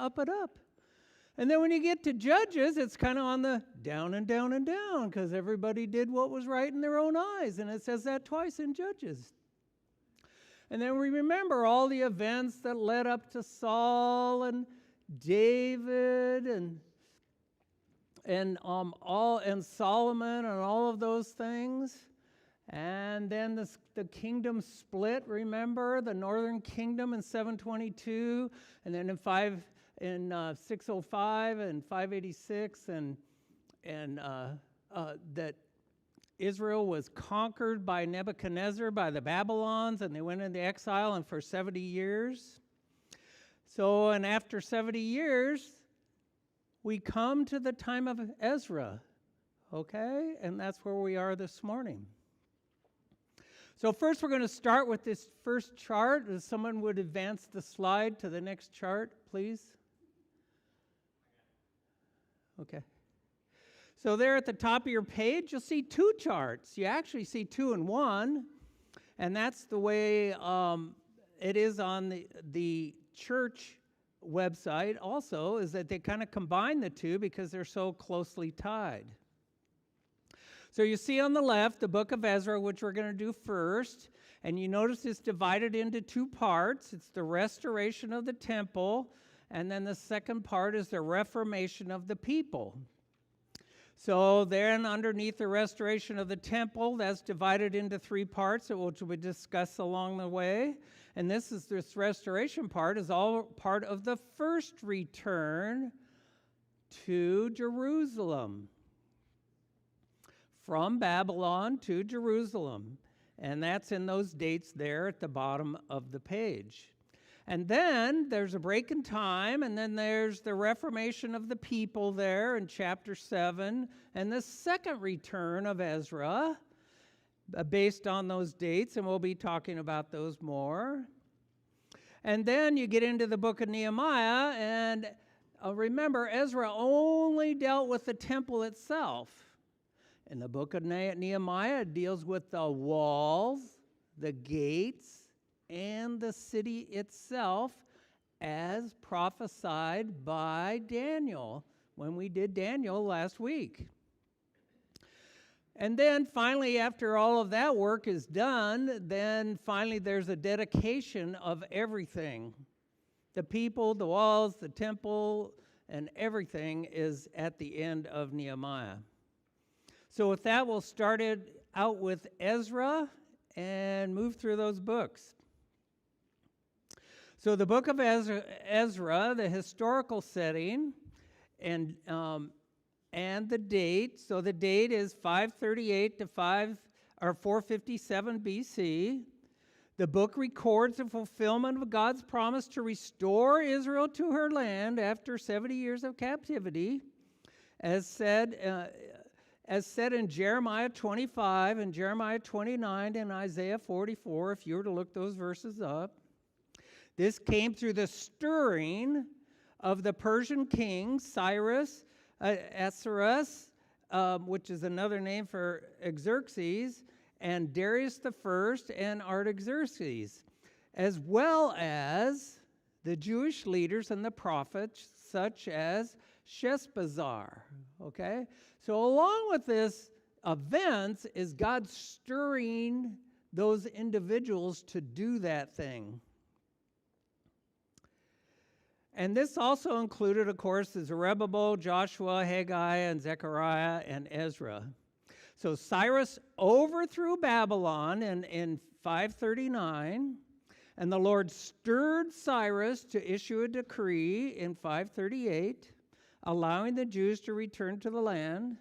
up and up. And then when you get to Judges, it's kind of on the down and down and down, because everybody did what was right in their own eyes. And it says that twice in Judges. And then we remember all the events that led up to Saul and David and Solomon and all of those things. And then the kingdom split, remember? The northern kingdom in 722, and then in 605 and 586, and that Israel was conquered by Nebuchadnezzar, by the Babylons, and they went into exile and for 70 years. So, and after 70 years, we come to the time of Ezra, okay? And that's where we are this morning. So first we're going to start with this first chart. If someone would advance the slide to the next chart, please. Okay. So there at the top of your page, you'll see two charts. You actually see two in one, and that's the way it is on the church website also, is that they kind of combine the two because they're so closely tied. So you see on the left the book of Ezra, which we're going to do first, and you notice it's divided into two parts. It's the restoration of the temple, and then the second part is the reformation of the people. So then underneath the restoration of the temple, that's divided into three parts, which we discuss along the way. And this restoration part is all part of the first return to Jerusalem. From Babylon to Jerusalem. And that's in those dates there at the bottom of the page. And then there's a break in time, and then there's the reformation of the people there in chapter 7, and the second return of Ezra, based on those dates, and we'll be talking about those more. And then you get into the book of Nehemiah, and remember, Ezra only dealt with the temple itself. In the book of Nehemiah, it deals with the walls, the gates, and the city itself as prophesied by Daniel when we did Daniel last week. And then finally, after all of that work is done, then finally there's a dedication of everything. The people, the walls, the temple, and everything is at the end of Nehemiah. So with that, we'll start it out with Ezra and move through those books. So the book of Ezra, the historical setting, and the date. So the date is 538 to 457 BC. The book records the fulfillment of God's promise to restore Israel to her land after 70 years of captivity, as said in Jeremiah 25 and Jeremiah 29 and Isaiah 44, if you were to look those verses up. This came through the stirring of the Persian king Cyrus, Ahasuerus, which is another name for Xerxes, and Darius the First and Artaxerxes, as well as the Jewish leaders and the prophets, such as Sheshbazzar. Okay? So along with this events is God stirring those individuals to do that thing. And this also included, of course, Zerubbabel, Joshua, Haggai, and Zechariah, and Ezra. So Cyrus overthrew Babylon in 539, and the Lord stirred Cyrus to issue a decree in 538, allowing the Jews to return to the land.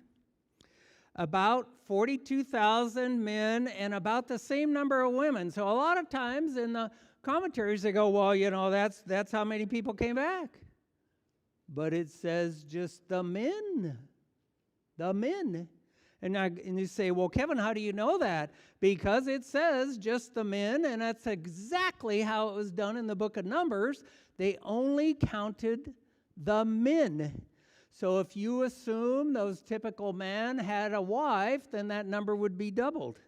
About 42,000 men and about the same number of women. So a lot of times in the commentaries they go, well, you know, that's how many people came back. But it says just the men. The men. And you say, well, Kevin, how do you know that? Because it says just the men, and that's exactly how it was done in the book of Numbers. They only counted the men. So if you assume those typical men had a wife, then that number would be doubled.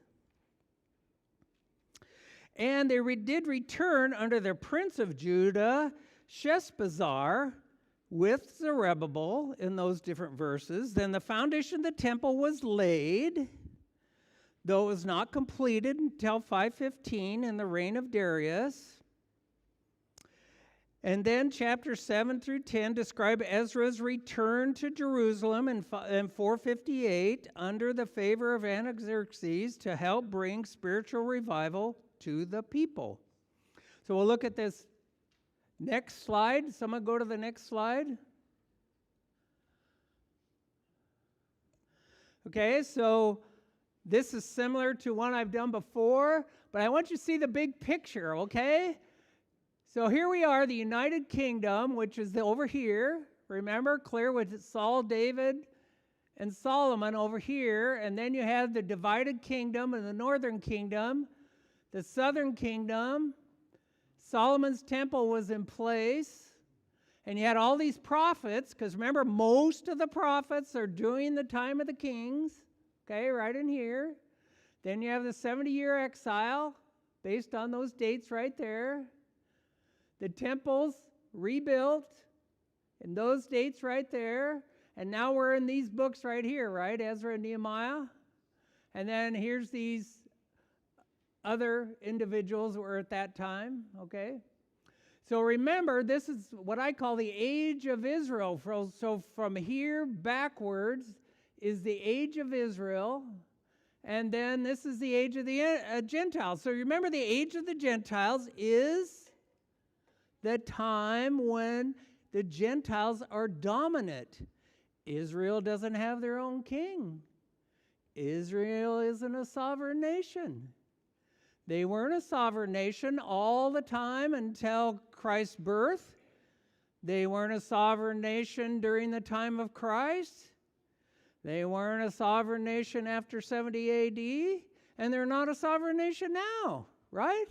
And they did return under the prince of Judah, Sheshbazzar, with Zerubbabel in those different verses. Then the foundation of the temple was laid, though it was not completed until 515 in the reign of Darius. And then chapter 7 through 10 describe Ezra's return to Jerusalem in 458 under the favor of Artaxerxes to help bring spiritual revival to the people. So we'll look at this next slide. Someone go to the next slide. Okay, so this is similar to one I've done before, but I want you to see the big picture, okay? So here we are, the United Kingdom, which is over here. Remember, clear with Saul, David, and Solomon over here. And then you have the divided kingdom and the northern kingdom, the southern kingdom. Solomon's temple was in place. And you had all these prophets, because remember, most of the prophets are during the time of the kings. Okay, right in here. Then you have the 70-year exile, based on those dates right there. The temples rebuilt in those dates right there. And now we're in these books right here, right? Ezra and Nehemiah. And then here's these other individuals who were at that time, okay? So remember, this is what I call the age of Israel. So from here backwards is the age of Israel. And then this is the age of the Gentiles. So remember, the age of the Gentiles is the time when the Gentiles are dominant. Israel doesn't have their own king. Israel isn't a sovereign nation. They weren't a sovereign nation all the time until Christ's birth. They weren't a sovereign nation during the time of Christ. They weren't a sovereign nation after 70 AD. And they're not a sovereign nation now, right?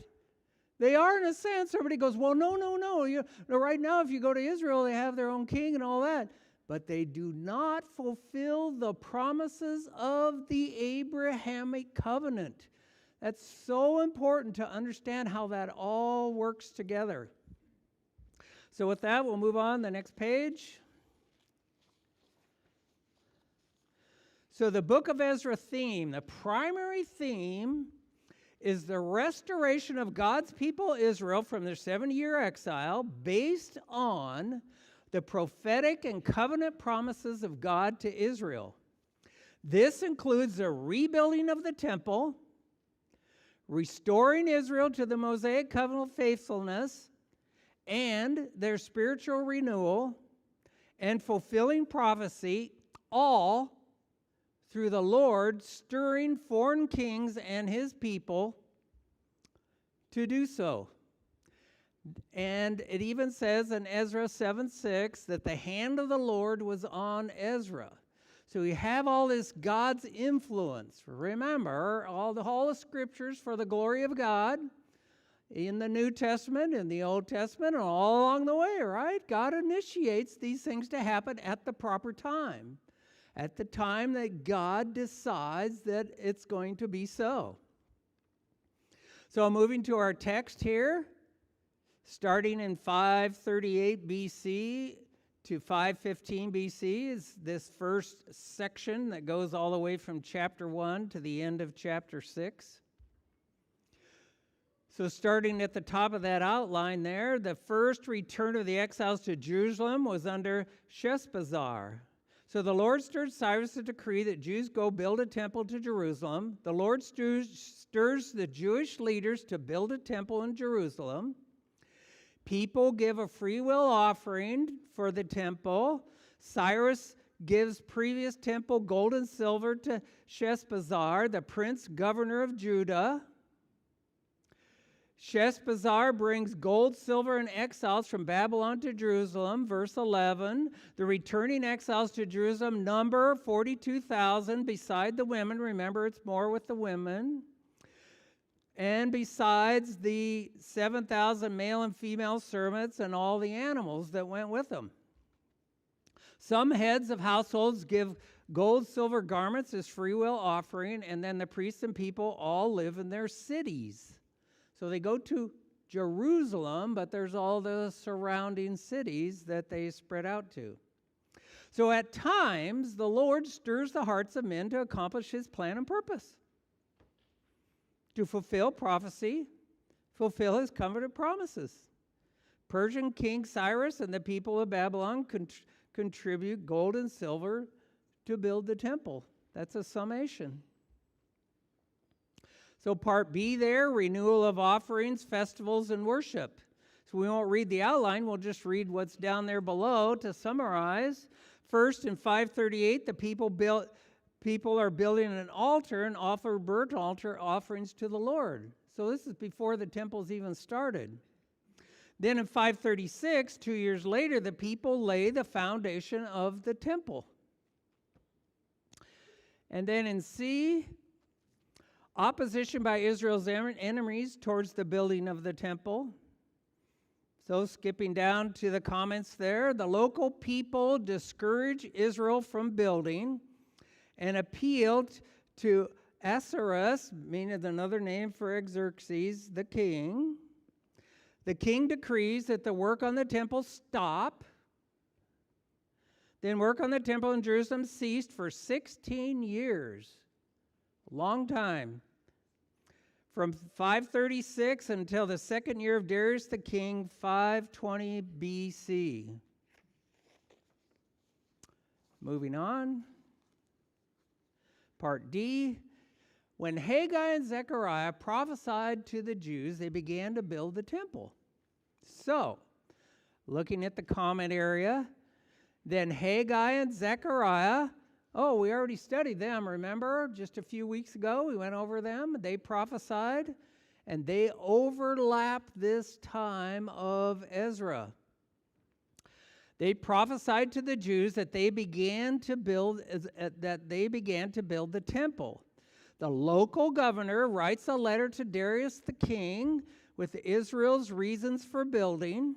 They are in a sense. Everybody goes, well, no. Right now, if you go to Israel, they have their own king and all that. But they do not fulfill the promises of the Abrahamic covenant. That's so important to understand how that all works together. So with that, we'll move on to the next page. So the book of Ezra theme, the primary theme is the restoration of God's people Israel from their 70-year exile based on the prophetic and covenant promises of God to Israel. This includes the rebuilding of the temple, restoring Israel to the Mosaic covenant faithfulness, and their spiritual renewal, and fulfilling prophecy, all through the Lord stirring foreign kings and his people to do so. And it even says in Ezra 7:6 that the hand of the Lord was on Ezra. So we have all this God's influence. Remember, all the scriptures for the glory of God in the New Testament, in the Old Testament, and all along the way, right? God initiates these things to happen at the proper time. At the time that God decides that it's going to be so. So moving to our text here, starting in 538 BC to 515 BC is this first section that goes all the way from chapter 1 to the end of chapter 6. So starting at the top of that outline there, the first return of the exiles to Jerusalem was under Sheshbazzar. So the Lord stirred Cyrus to decree that Jews go build a temple to Jerusalem. The Lord stirs the Jewish leaders to build a temple in Jerusalem. People give a free will offering for the temple. Cyrus gives previous temple gold and silver to Sheshbazzar, the prince governor of Judah. Sheshbazzar brings gold, silver, and exiles from Babylon to Jerusalem. Verse 11, the returning exiles to Jerusalem number 42,000 beside the women. Remember, it's more with the women. And besides the 7,000 male and female servants and all the animals that went with them. Some heads of households give gold, silver garments as free will offering, and then the priests and people all live in their cities. So they go to Jerusalem, but there's all the surrounding cities that they spread out to. So at times, the Lord stirs the hearts of men to accomplish his plan and purpose, to fulfill prophecy, fulfill his covenant promises. Persian King Cyrus and the people of Babylon contribute gold and silver to build the temple. That's a summation. So part B there, renewal of offerings, festivals, and worship. So we won't read the outline, we'll just read what's down there below to summarize. First, in 538, the people are building an altar and offer burnt altar offerings to the Lord. So this is before the temple's even started. Then in 536, 2 years later, the people lay the foundation of the temple. And then in C, opposition by Israel's enemies towards the building of the temple. So skipping down to the comments there, the local people discourage Israel from building and appealed to Ahasuerus, meaning another name for Xerxes, the king. The king decrees that the work on the temple stop. Then work on the temple in Jerusalem ceased for 16 years. Long time. From 536 until the second year of Darius the king, 520 BC. Moving on. Part D. When Haggai and Zechariah prophesied to the Jews, they began to build the temple. So, looking at the comment area, then Haggai and Zechariah, we already studied them, remember? Just a few weeks ago, we went over them. They prophesied, and they overlap this time of Ezra. They prophesied to the Jews that they began to build the temple. The local governor writes a letter to Darius the king with Israel's reasons for building.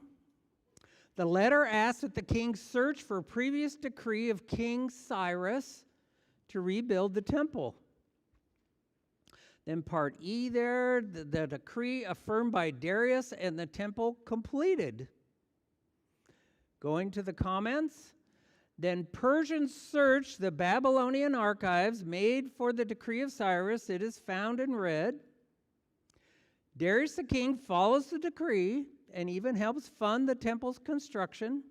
The letter asks that the king search for a previous decree of King Cyrus to rebuild the temple. Then part E there, the decree affirmed by Darius and the temple completed. Going to the comments. Then Persians searched the Babylonian archives made for the decree of Cyrus. It is found and read. Darius the king follows the decree and even helps fund the temple's construction.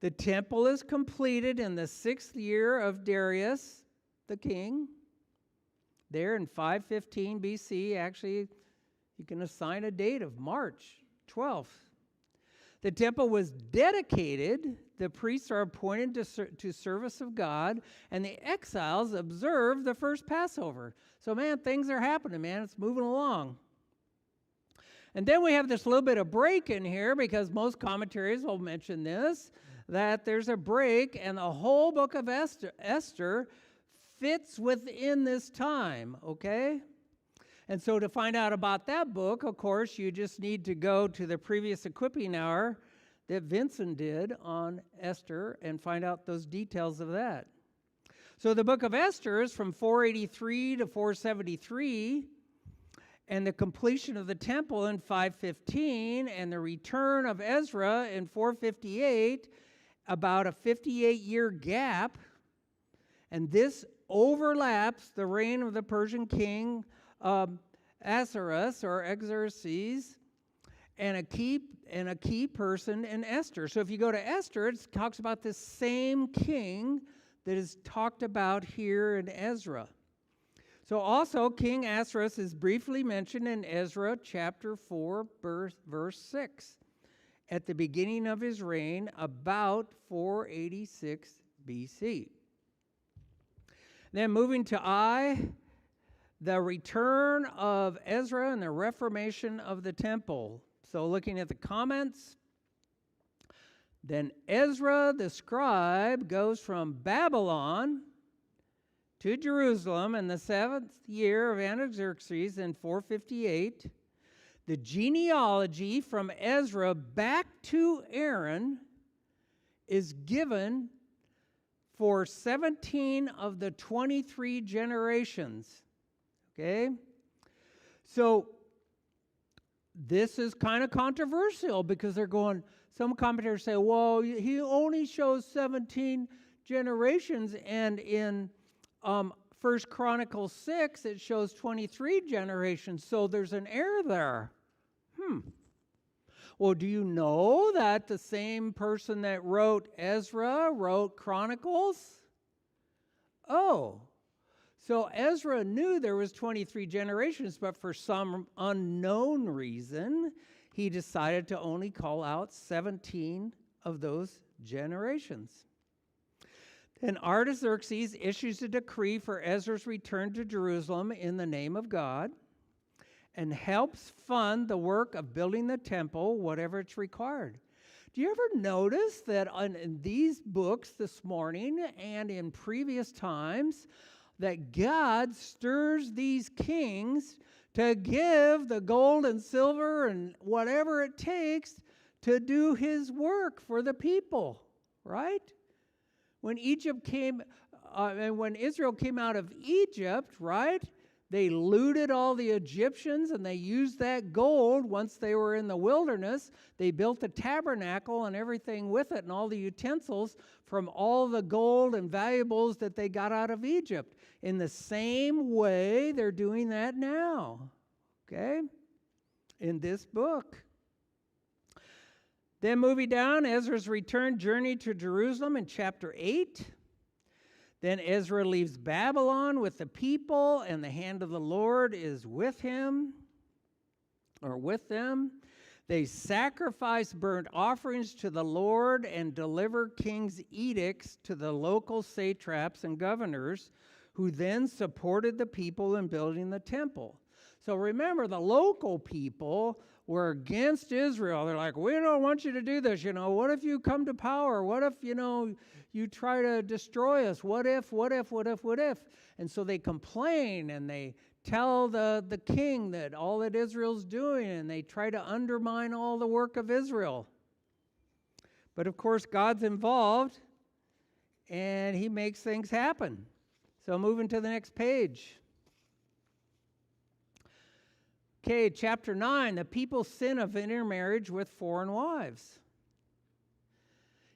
The temple is completed in the 6th year of Darius the king. There in 515 BC, actually, you can assign a date of March 12th. The temple was dedicated, the priests are appointed to service of God, and the exiles observe the first Passover. So, man, things are happening, man. It's moving along. And then we have this little bit of break in here, because most commentaries will mention this, that there's a break, and the whole book of Esther fits within this time, okay? And so to find out about that book, of course, you just need to go to the previous equipping hour that Vincent did on Esther and find out those details of that. So the book of Esther is from 483 to 473, and the completion of the temple in 515, and the return of Ezra in 458, about a 58-year gap. And this overlaps the reign of the Persian king Ahasuerus or Xerxes, and a key person in Esther. So if you go to Esther, it talks about this same king that is talked about here in Ezra. So also King Ahasuerus is briefly mentioned in Ezra chapter 4, verse 6, at the beginning of his reign, about 486 BC. Then moving to I, the return of Ezra and the reformation of the temple. So looking at the comments, then Ezra the scribe goes from Babylon to Jerusalem in the 7th year of Artaxerxes in 458. The genealogy from Ezra back to Aaron is given for 17 of the 23 generations. Okay? So this is kind of controversial because they're going, some commentators say, well, he only shows 17 generations, and in 1 Chronicles 6, it shows 23 generations, so there's an error there. Well, do you know that the same person that wrote Ezra wrote Chronicles? Oh, so Ezra knew there was 23 generations, but for some unknown reason, he decided to only call out 17 of those generations. Then Artaxerxes issues a decree for Ezra's return to Jerusalem in the name of God and helps fund the work of building the temple, whatever it's required. Do you ever notice that in these books this morning and in previous times, that God stirs these kings to give the gold and silver and whatever it takes to do his work for the people, right? When Egypt came, and when Israel came out of Egypt, right? They looted all the Egyptians, and they used that gold once they were in the wilderness. They built the tabernacle and everything with it and all the utensils from all the gold and valuables that they got out of Egypt. In the same way, they're doing that now, okay, in this book. Then moving down, Ezra's return journey to Jerusalem in chapter 8. Then Ezra leaves Babylon with the people, and the hand of the Lord is with him, or with them. They sacrifice burnt offerings to the Lord and deliver king's edicts to the local satraps and governors, who then supported the people in building the temple. So remember, the local people were against Israel. They're like, we don't want you to do this. What if you come to power? What if, you try to destroy us? What if? And so they complain, and they tell the king that all that Israel's doing, and they try to undermine all the work of Israel. But of course, God's involved, and he makes things happen. So moving to the next page. Okay, chapter 9, the people's sin of intermarriage with foreign wives.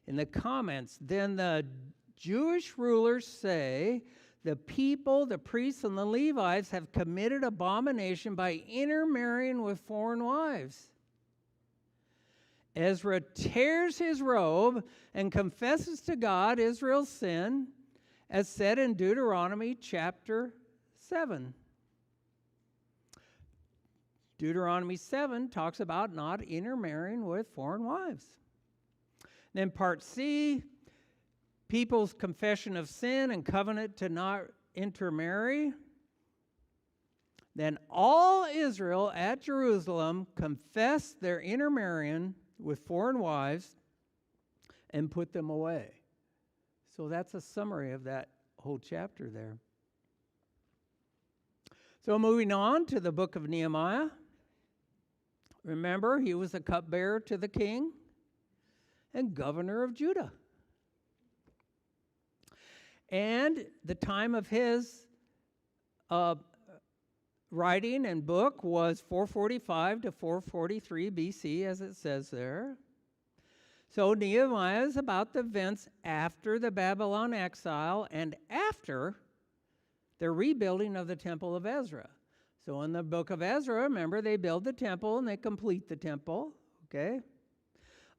In the comments, then the Jewish rulers say, the people, the priests, and the Levites have committed abomination by intermarrying with foreign wives. Ezra tears his robe and confesses to God Israel's sin, as said in Deuteronomy chapter 7. Deuteronomy 7 talks about not intermarrying with foreign wives. Then part C, people's confession of sin and covenant to not intermarry. Then all Israel at Jerusalem confessed their intermarrying with foreign wives and put them away. So that's a summary of that whole chapter there. So moving on to the book of Nehemiah. Remember, he was the cupbearer to the king and governor of Judah. And the time of his writing and book was 445 to 443 BC, as it says there. So Nehemiah is about the events after the Babylon exile and after the rebuilding of the temple of Ezra. So in the book of Ezra, remember, they build the temple and they complete the temple, okay?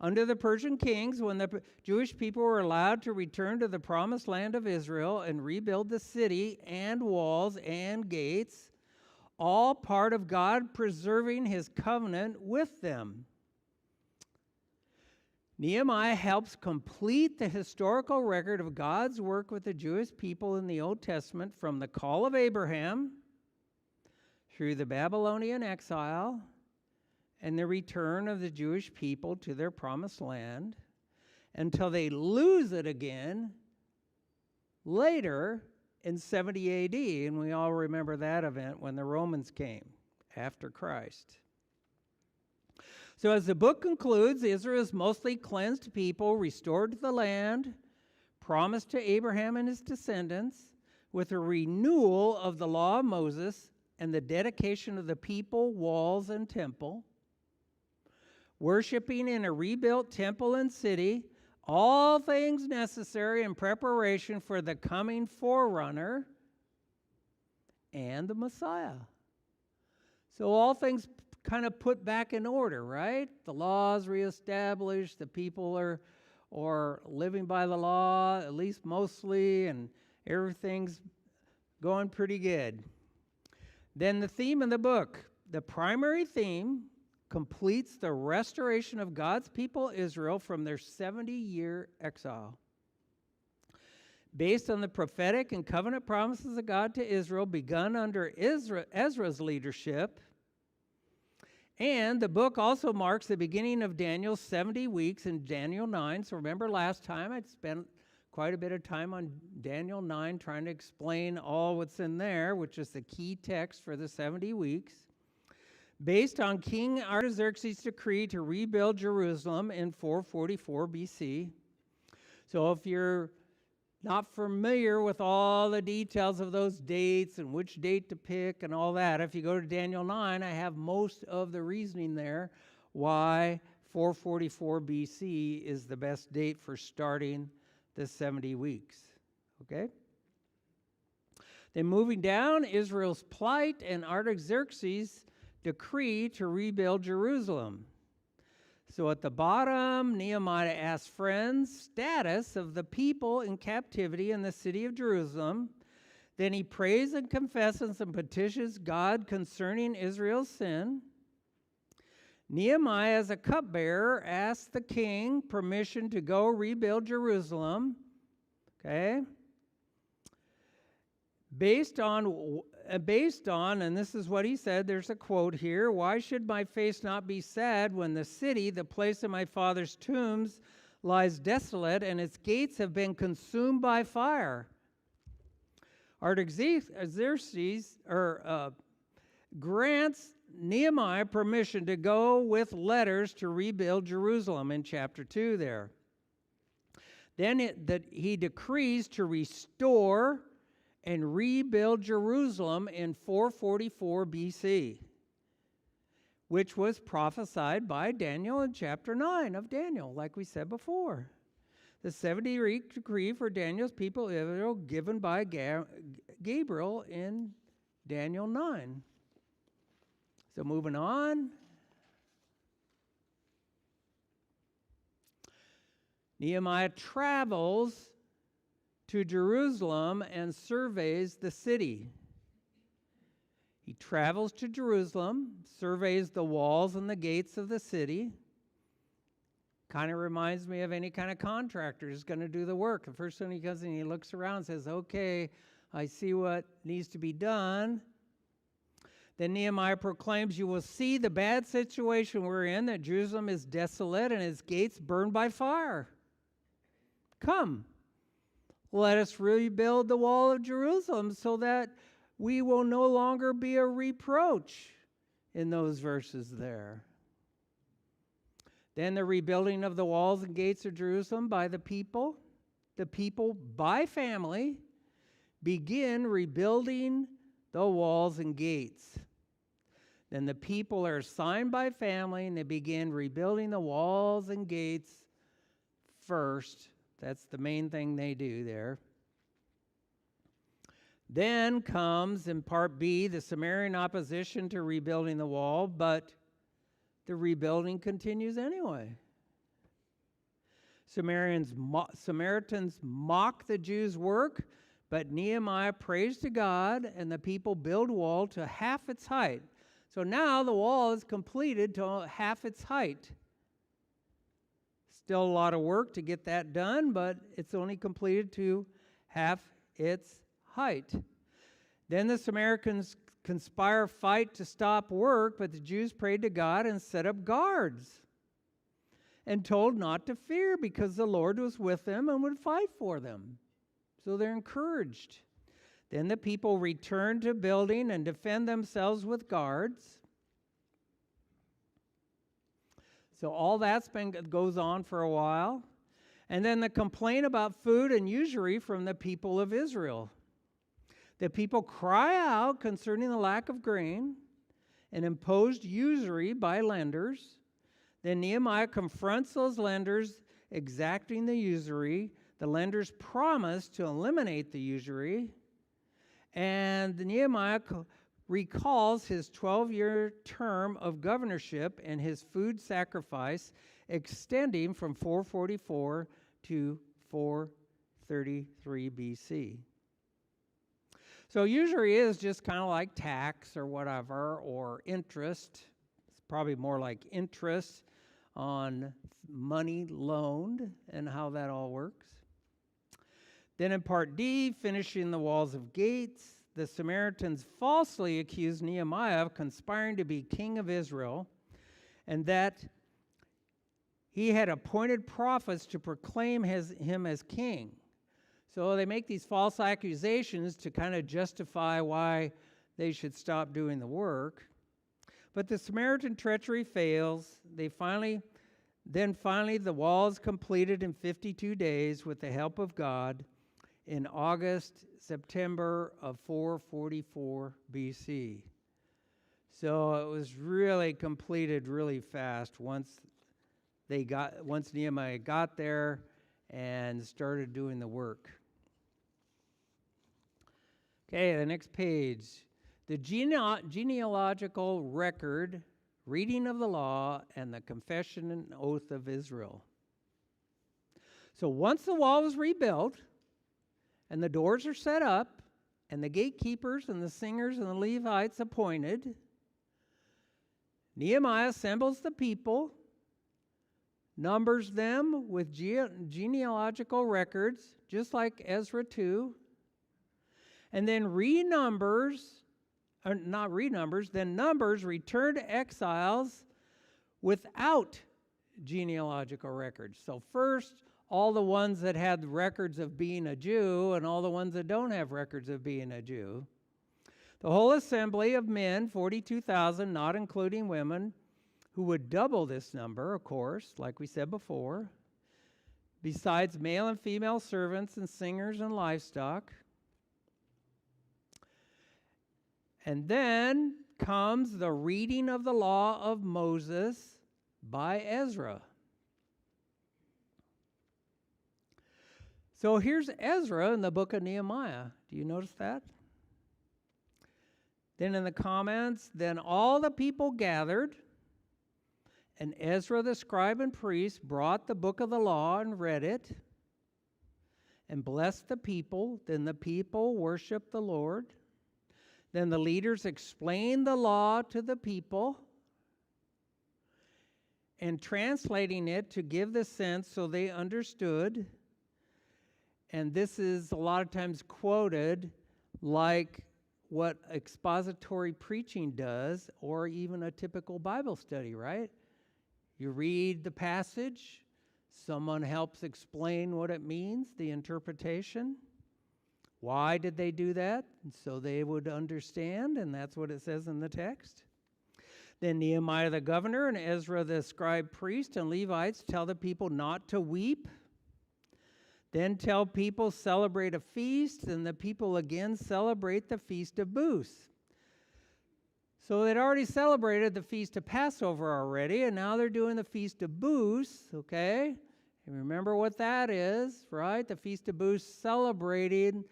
Under the Persian kings, when the Jewish people were allowed to return to the promised land of Israel and rebuild the city and walls and gates, all part of God preserving his covenant with them. Nehemiah helps complete the historical record of God's work with the Jewish people in the Old Testament from the call of Abraham through the Babylonian exile and the return of the Jewish people to their promised land until they lose it again later in 70 AD. And we all remember that event when the Romans came after Christ. So as the book concludes, Israel's mostly cleansed people restored to the land, promised to Abraham and his descendants, with a renewal of the law of Moses and the dedication of the people, walls, and temple. worshiping in a rebuilt temple and city, all things necessary in preparation for the coming forerunner and the Messiah. So all things kind of put back in order, right? The laws reestablished, the people are living by the law, at least mostly, and everything's going pretty good. Then the theme of the book. The primary theme completes the restoration of God's people Israel from their 70-year exile. Based on the prophetic and covenant promises of God to Israel begun under Ezra's leadership. And the book also marks the beginning of Daniel's 70 weeks in Daniel 9. So remember last time I'd spent quite a bit of time on Daniel 9 trying to explain all what's in there, which is the key text for the 70 weeks. Based on King Artaxerxes' decree to rebuild Jerusalem in 444 BC. So if you're not familiar with all the details of those dates and which date to pick and all that, if you go to Daniel 9, I have most of the reasoning there why 444 BC is the best date for starting the 70 weeks. Okay? Then moving down, Israel's plight and Artaxerxes' decree to rebuild Jerusalem. So at the bottom, Nehemiah asks friends status of the people in captivity in the city of Jerusalem. Then he prays and confesses and petitions God concerning Israel's sin. Nehemiah, as a cupbearer, asks the king permission to go rebuild Jerusalem. Okay? Based on, and this is what he said, there's a quote here, "Why should my face not be sad when the city, the place of my father's tombs, lies desolate and its gates have been consumed by fire?" Artaxerxes grants Nehemiah permission to go with letters to rebuild Jerusalem in chapter 2 there. Then he decrees to restore and rebuild Jerusalem in 444 BC, which was prophesied by Daniel in chapter 9 of Daniel, like we said before. The 70-week decree for Daniel's people Israel given by Gabriel in Daniel 9. So moving on. Nehemiah travels to Jerusalem and surveys the city. He travels to Jerusalem, surveys the walls and the gates of the city. Kind of reminds me of any kind of contractor who's going to do the work. The first thing he comes in, he looks around and says, "Okay, I see what needs to be done." Then Nehemiah proclaims, "You will see the bad situation we're in, that Jerusalem is desolate and its gates burned by fire. Come, let us rebuild the wall of Jerusalem so that we will no longer be a reproach," in those verses there. Then the rebuilding of the walls and gates of Jerusalem by the people by family begin rebuilding the walls and gates. Then the people are assigned by family and they begin rebuilding the walls and gates first. That's the main thing they do there. Then comes, in part B, the Samaritan opposition to rebuilding the wall, but the rebuilding continues anyway. Samaritans mock the Jews' work, but Nehemiah prays to God, and the people build wall to half its height. So now the wall is completed to half its height. Still a lot of work to get that done, but it's only completed to half its height. Then the Samaritans conspire fight to stop work, but the Jews prayed to God and set up guards and told not to fear because the Lord was with them and would fight for them. So they're encouraged. Then the people return to building and defend themselves with guards. So all that's goes on for a while. And then the complaint about food and usury from the people of Israel. The people cry out concerning the lack of grain and imposed usury by lenders. Then Nehemiah confronts those lenders exacting the usury. The lenders promise to eliminate the usury. And Nehemiah recalls his 12-year term of governorship and his food sacrifice extending from 444 to 433 BC. So usury is just kind of like tax or whatever, or interest. It's probably more like interest on money loaned and how that all works. Then in part D, finishing the walls of gates, the Samaritans falsely accused Nehemiah of conspiring to be king of Israel, and that he had appointed prophets to proclaim him as king. So they make these false accusations to kind of justify why they should stop doing the work. But the Samaritan treachery fails. Finally, the wall is completed in 52 days with the help of God in September of 444 BC. So it was really completed really fast once Nehemiah got there and started doing the work. Okay, the next page. The genealogical record, reading of the law, and the confession and oath of Israel. So once the wall was rebuilt, and the doors are set up, and the gatekeepers and the singers and the Levites appointed, Nehemiah assembles the people, numbers them with genealogical records, just like Ezra 2, and then numbers returned exiles without genealogical records. So first, all the ones that had records of being a Jew and all the ones that don't have records of being a Jew. The whole assembly of men, 42,000, not including women, who would double this number, of course, like we said before, besides male and female servants and singers and livestock. And then comes the reading of the law of Moses by Ezra. So here's Ezra in the book of Nehemiah. Do you notice that? Then in the comments, then all the people gathered, and Ezra the scribe and priest brought the book of the law and read it, and blessed the people. Then the people worshiped the Lord. Then the leaders explained the law to the people, and translating it to give the sense so they understood. And this is a lot of times quoted like what expository preaching does, or even a typical Bible study, right? You read the passage, someone helps explain what it means, the interpretation. Why did they do that? So they would understand, and that's what it says in the text. Then Nehemiah the governor and Ezra the scribe priest and Levites tell the people not to weep. Then tell people celebrate a feast, and the people again celebrate the Feast of Booths. So they'd already celebrated the Feast of Passover already, and now they're doing the Feast of Booths, okay? And remember what that is, right? The Feast of Booths celebrating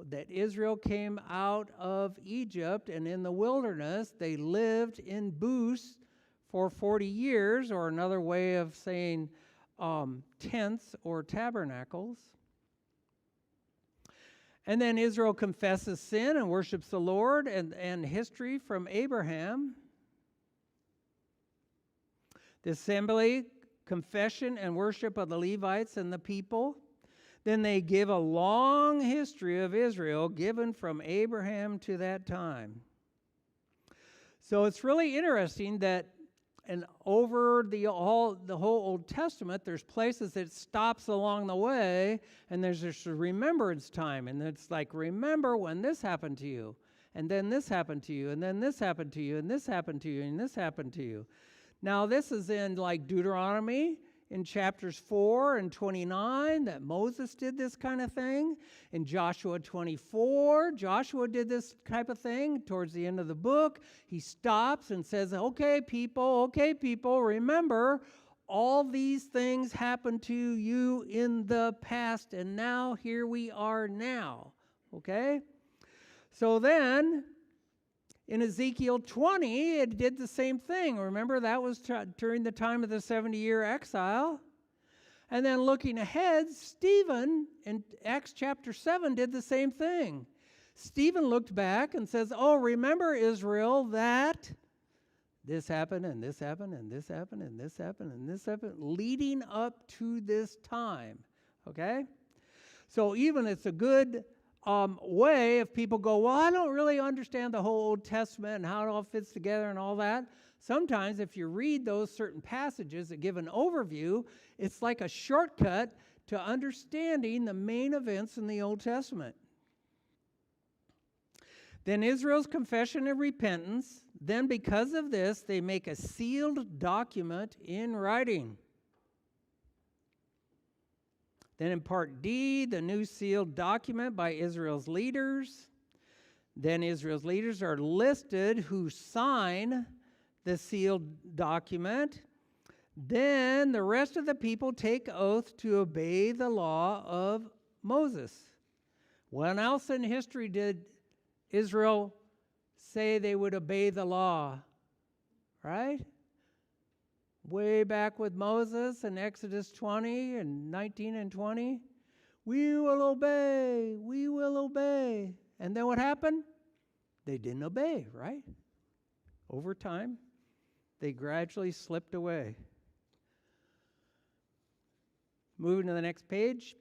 that Israel came out of Egypt, and in the wilderness they lived in booths for 40 years, or another way of saying tents or tabernacles. And then Israel confesses sin and worships the Lord, and history from Abraham. The assembly, confession and worship of the Levites and the people. Then they give a long history of Israel given from Abraham to that time. So it's really interesting that over the whole Old Testament, there's places that stops along the way, and there's this remembrance time, and it's like, remember when this happened to you, and then this happened to you, and then this happened to you, and this happened to you, and this happened to you. Now this is in like Deuteronomy, in chapters 4 and 29 that Moses did this kind of thing. In Joshua 24, Joshua did this type of thing. Towards the end of the book, he stops and says, okay, people, remember, all these things happened to you in the past, and now here we are now. Okay? So then, in Ezekiel 20, it did the same thing. Remember, that was during the time of the 70-year exile. And then looking ahead, Stephen in Acts chapter 7 did the same thing. Stephen looked back and says, oh, remember, Israel, that this happened, and this happened, and this happened, and this happened, and this happened, leading up to this time. Okay? So even it's a good way if people go, well, I don't really understand the whole Old Testament and how it all fits together and all that. Sometimes if you read those certain passages that give an overview, it's like a shortcut to understanding the main events in the Old Testament. Then Israel's confession and repentance, then because of this, they make a sealed document in writing. Then in part D, the new sealed document by Israel's leaders. Then Israel's leaders are listed who sign the sealed document. Then the rest of the people take oath to obey the law of Moses. When else in history did Israel say they would obey the law? Right? Way back with Moses in Exodus 20 and 19 and 20. We will obey, we will obey. And then what happened? They didn't obey, right? Over time, they gradually slipped away. Moving to the next page.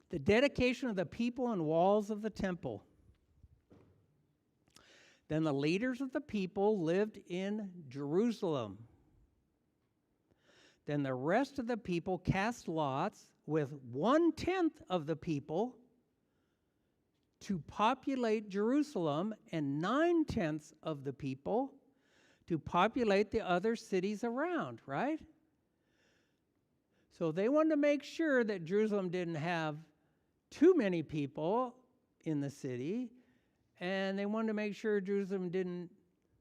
The dedication of the people and walls of the temple. Then the leaders of the people lived in Jerusalem. Then the rest of the people cast lots with 1/10 of the people to populate Jerusalem and 9/10 of the people to populate the other cities around, right? So they wanted to make sure that Jerusalem didn't have too many people in the city, and they wanted to make sure Jerusalem didn't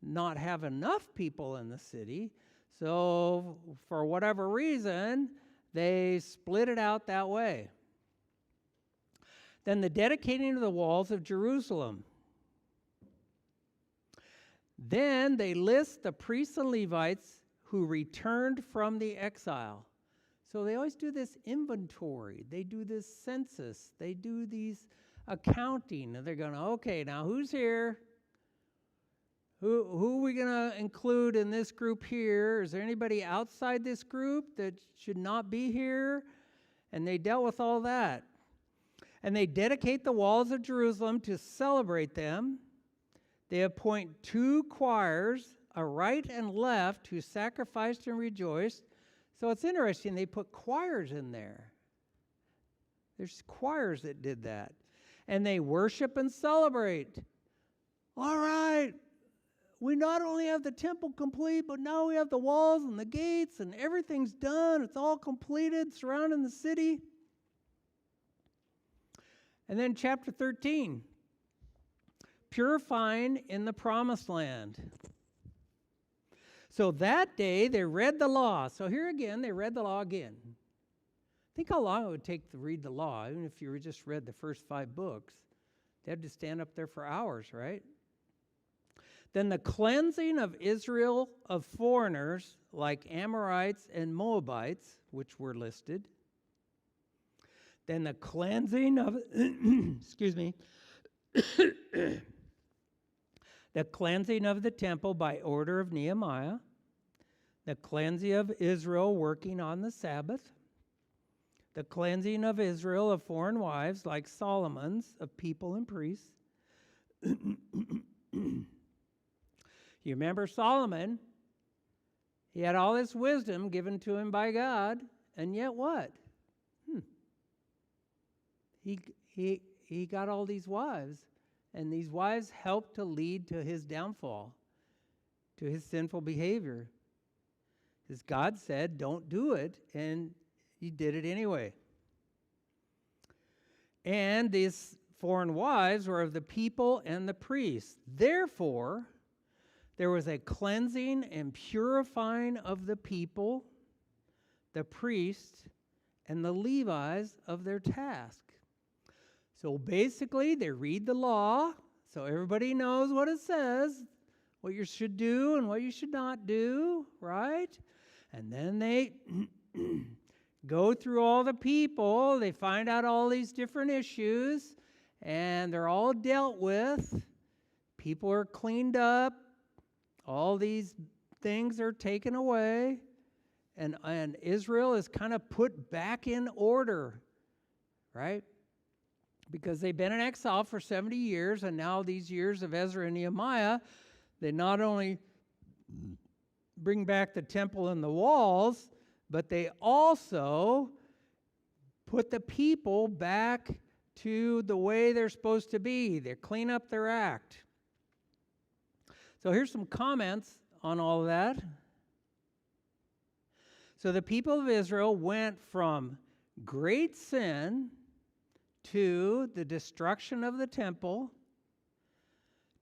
not have enough people in the city. So for whatever reason, they split it out that way. Then the dedicating of the walls of Jerusalem. Then they list the priests and Levites who returned from the exile. So they always do this inventory. They do this census. They do these accounting. And they're going, okay, now who's here? Who are we going to include in this group here? Is there anybody outside this group that should not be here? And they dealt with all that. And they dedicate the walls of Jerusalem to celebrate them. They appoint 2 choirs, a right and left, who sacrificed and rejoiced. So it's interesting, they put choirs in there. There's choirs that did that. And they worship and celebrate. All right, we not only have the temple complete, but now we have the walls and the gates and everything's done. It's all completed surrounding the city. And then chapter 13, purifying in the promised land. So that day they read the law. So here again, they read the law again. Think how long it would take to read the law, even if you just read the first 5 books. They had to stand up there for hours, right? Then the cleansing of Israel of foreigners like Amorites and Moabites, which were listed. Then the cleansing of, excuse me, the cleansing of the temple by order of Nehemiah. The cleansing of Israel working on the Sabbath. The cleansing of Israel of foreign wives like Solomon's of people and priests. You remember Solomon? He had all this wisdom given to him by God, and yet what? He got all these wives, and these wives helped to lead to his downfall, to his sinful behavior. Because God said, don't do it, and he did it anyway. And these foreign wives were of the people and the priests. Therefore, there was a cleansing and purifying of the people, the priests, and the Levites of their task. So basically, they read the law, so everybody knows what it says, what you should do and what you should not do, right? And then they go through all the people, they find out all these different issues, and they're all dealt with. People are cleaned up, all these things are taken away, and Israel is kind of put back in order, right? Because they've been in exile for 70 years, and now these years of Ezra and Nehemiah, they not only bring back the temple and the walls, but they also put the people back to the way they're supposed to be. They clean up their act. So here's some comments on all of that. So the people of Israel went from great sin to the destruction of the temple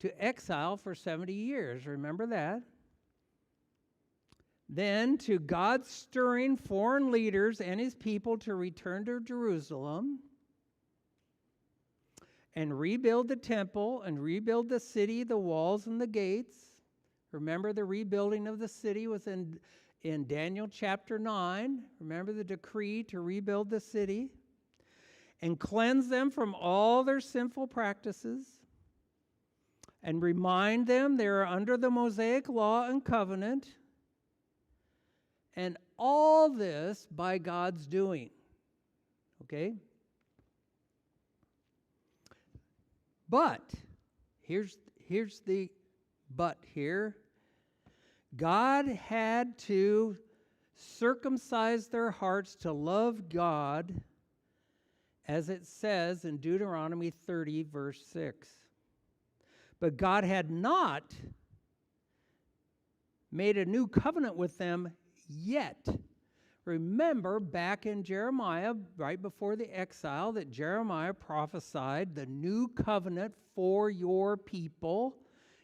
to exile for 70 years. Remember that. Then to God stirring foreign leaders and his people to return to Jerusalem and rebuild the temple and rebuild the city, the walls and the gates. Remember, the rebuilding of the city was in Daniel chapter 9. Remember the decree to rebuild the city and cleanse them from all their sinful practices and remind them they are under the Mosaic law and covenant. And all this by God's doing. Okay? But, here's the but here. God had to circumcise their hearts to love God, as it says in Deuteronomy 30, verse 6. But God had not made a new covenant with them yet. Remember back in Jeremiah, right before the exile, that Jeremiah prophesied the new covenant for your people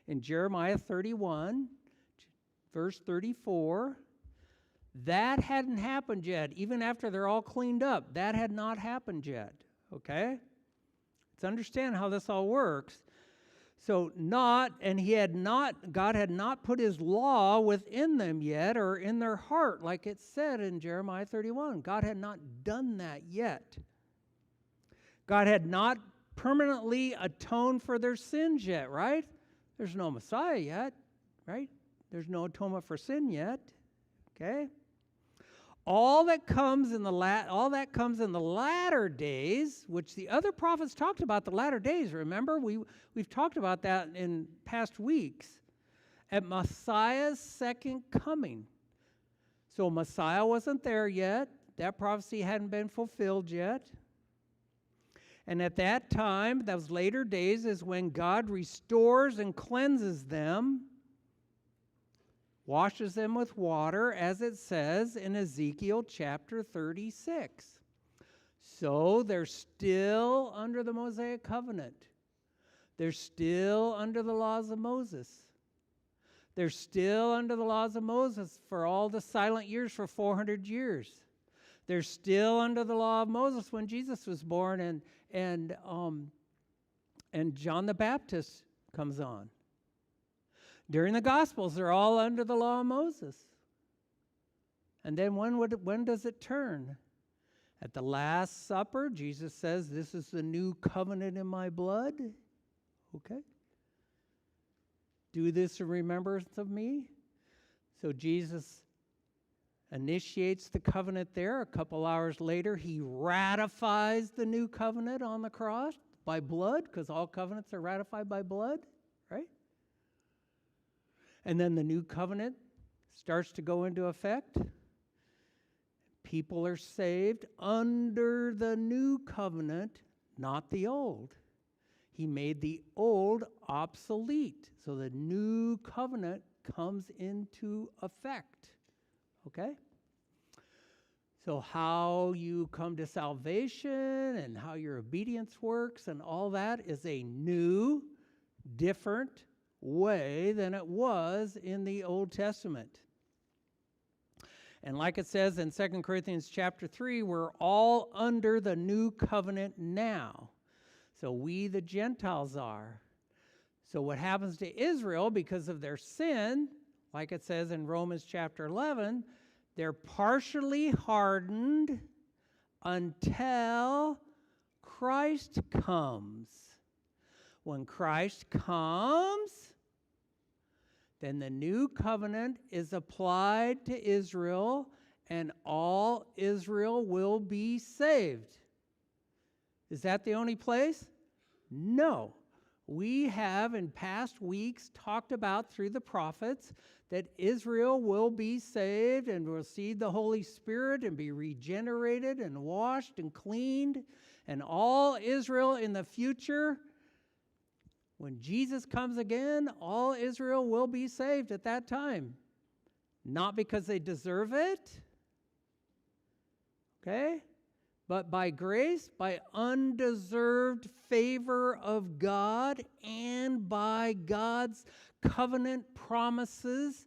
in Jeremiah 31, verse 34. That hadn't happened yet. Even after they're all cleaned up, that had not happened yet. Okay? Let's understand how this all works. So God had not put his law within them yet, or in their heart, like it said in Jeremiah 31. God had not done that yet. God had not permanently atoned for their sins yet, right? There's no Messiah yet, right? There's no atonement for sin yet. Okay? All that comes in the latter days, which the other prophets talked about the latter days. Remember, we've talked about that in past weeks. At Messiah's second coming. So Messiah wasn't there yet. That prophecy hadn't been fulfilled yet. And at that time, those later days, is when God restores and cleanses them, washes them with water, as it says in Ezekiel chapter 36. So they're still under the Mosaic covenant. They're still under the laws of Moses. They're still under the laws of Moses for all the silent years for 400 years. They're still under the law of Moses when Jesus was born and John the Baptist comes on. During the Gospels, they're all under the law of Moses. And then when does it turn? At the Last Supper, Jesus says, "This is the new covenant in my blood." Okay? Do this in remembrance of me. So Jesus initiates the covenant there. A couple hours later, he ratifies the new covenant on the cross by blood, because all covenants are ratified by blood, right? And then the new covenant starts to go into effect. People are saved under the new covenant, not the old. He made the old obsolete. So the new covenant comes into effect. Okay? So how you come to salvation and how your obedience works and all that is a new, different way than it was in the Old Testament. And like it says in 2 Corinthians chapter 3, we're all under the new covenant now. So we, the Gentiles, are. So what happens to Israel because of their sin, like it says in Romans chapter 11, they're partially hardened until Christ comes. When Christ comes, then the new covenant is applied to Israel, and all Israel will be saved. Is that the only place? No. We have in past weeks talked about through the prophets that Israel will be saved and will receive the Holy Spirit and be regenerated and washed and cleaned. And all Israel in the future, when Jesus comes again, all Israel will be saved at that time. Not because they deserve it, okay? But by grace, by undeserved favor of God, and by God's covenant promises,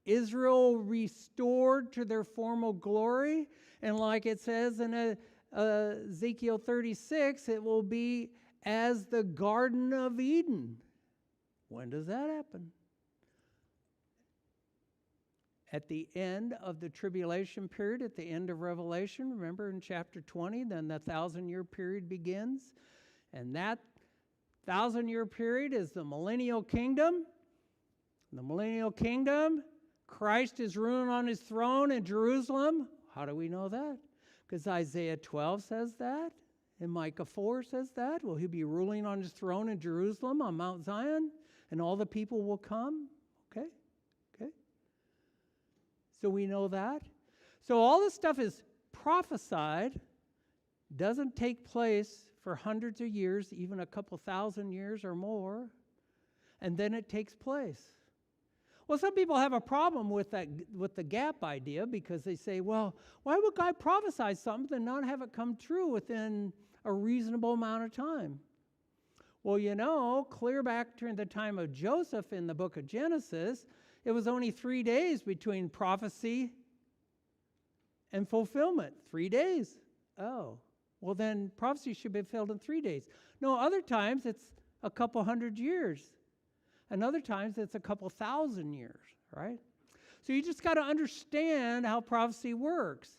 Israel restored to their former glory. And like it says in Ezekiel 36, it will be as the Garden of Eden. When does that happen? At the end of the tribulation period, at the end of Revelation, remember in chapter 20, then the 1,000-year period begins. And that 1,000-year period is the millennial kingdom. The millennial kingdom, Christ is ruling on his throne in Jerusalem. How do we know that? Because Isaiah 12 says that. And Micah 4 says that. Will he be ruling on his throne in Jerusalem on Mount Zion? And all the people will come? Okay. So we know that. So all this stuff is prophesied, doesn't take place for hundreds of years, even a couple thousand years or more, and then it takes place. Well, some people have a problem with that, with the gap idea, because they say, well, why would God prophesy something and not have it come true within a reasonable amount of time? Well, you know, clear back during the time of Joseph in the book of Genesis, it was only 3 days between prophecy and fulfillment. 3 days. Oh, well then prophecy should be fulfilled in 3 days. No, other times it's a couple hundred years. And other times it's a couple thousand years, right? So you just got to understand how prophecy works.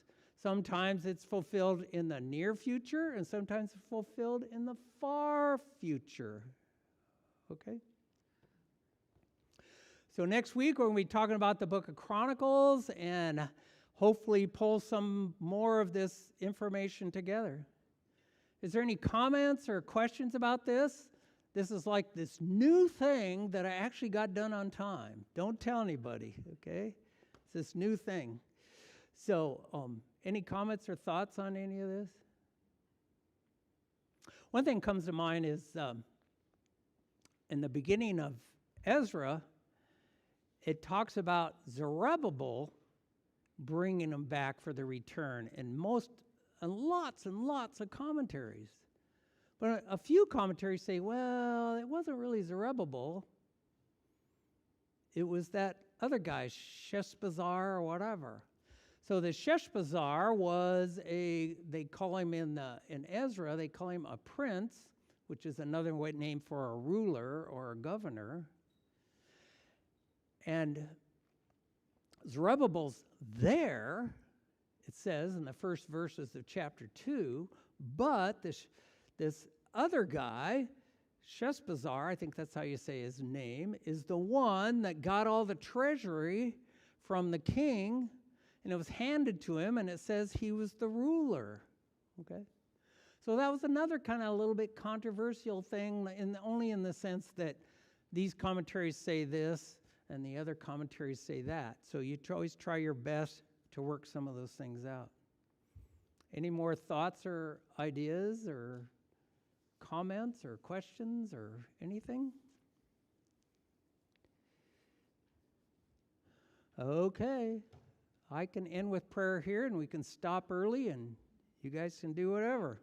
Sometimes it's fulfilled in the near future, and sometimes it's fulfilled in the far future. Okay? So next week, we're going to be talking about the book of Chronicles and hopefully pull some more of this information together. Is there any comments or questions about this? This is like this new thing that I actually got done on time. Don't tell anybody, okay? It's this new thing. So any comments or thoughts on any of this? One thing comes to mind is in the beginning of Ezra, it talks about Zerubbabel bringing them back for the return, and lots of commentaries. But a few commentaries say, well, it wasn't really Zerubbabel. It was that other guy, Sheshbazzar or whatever. So the Sheshbazzar was they call him in Ezra, they call him a prince, which is another name for a ruler or a governor. And Zerubbabel's there, it says in the first verses of chapter 2, but this other guy, Sheshbazzar, I think that's how you say his name, is the one that got all the treasury from the king, and it was handed to him, and it says he was the ruler. Okay? So that was another kind of a little bit controversial thing, only in the sense that these commentaries say this, and the other commentaries say that. So you always try your best to work some of those things out. Any more thoughts or ideas or comments or questions or anything? Okay. I can end with prayer here, and we can stop early, and you guys can do whatever.